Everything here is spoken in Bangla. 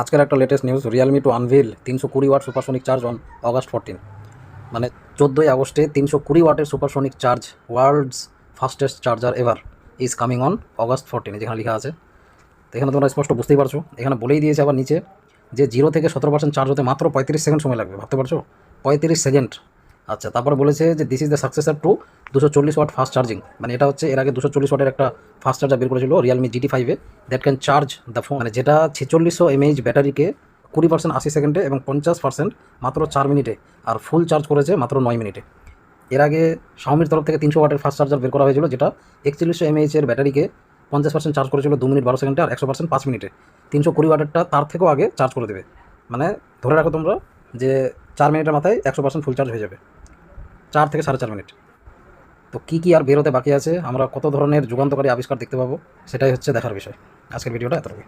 আজকের একটা latest news, Realme to unveil 320 watt supersonic charge on August 14। মানে 14ই আগস্টে 320 ওয়াটের supersonic charge, world's fastest charger ever is coming on August 14, যেখানে লেখা আছে। তো এখানে তোমরা স্পষ্ট বুঝতেই পারছো, এখানে বলেই দিয়েছে আবার নিচে যে 0 থেকে 17% চার্জ হতে মাত্র 35 সেকেন্ড সময় লাগবে। ভাবতে পারছো, 35 সেকেন্ড। আচ্ছা, তারপরে বলেছে যে this is the successor to 240 watt fast charging. মানে এটা হচ্ছে এর আগে 240 ওয়াটের একটা ফাস্ট চার্জার বের করেছিল রিয়েলমি GT5-এ, that can charge the phone. মানে যেটা 4600 mAh ব্যাটারিকে 20% 80 সেকেন্ডে এবং 50% মাত্র 4 মিনিটে, আর ফুল চার্জ করেছে মাত্র 9 মিনিটে। এর আগে শাওমির তরফ থেকে 300 ওয়াটের ফাস্ট চার্জার বের করা হয়েছিল, যেটা 4100 mAh এর ব্যাটারিকে 50% চার্জ করেছিল 2 মিনিট 12 সেকেন্ডে আর 100% 5 মিনিটে। 320 ওয়াটেরটা তার থেকেও আগে চার্জ করে দেবে। মানে ধরে রাখো তোমরা যে 4 মিনিটের মাথায় 100% ফুল চার্জ হয়ে যাবে, 4 থেকে 4.5 মিনিট। তো কী কী আর বেরোতে বাকি আছে, আমরা কত ধরনের যুগান্তকারী আবিষ্কার দেখতে পাবো, সেটাই হচ্ছে দেখার বিষয়। আজকের ভিডিওটা এতটুকু।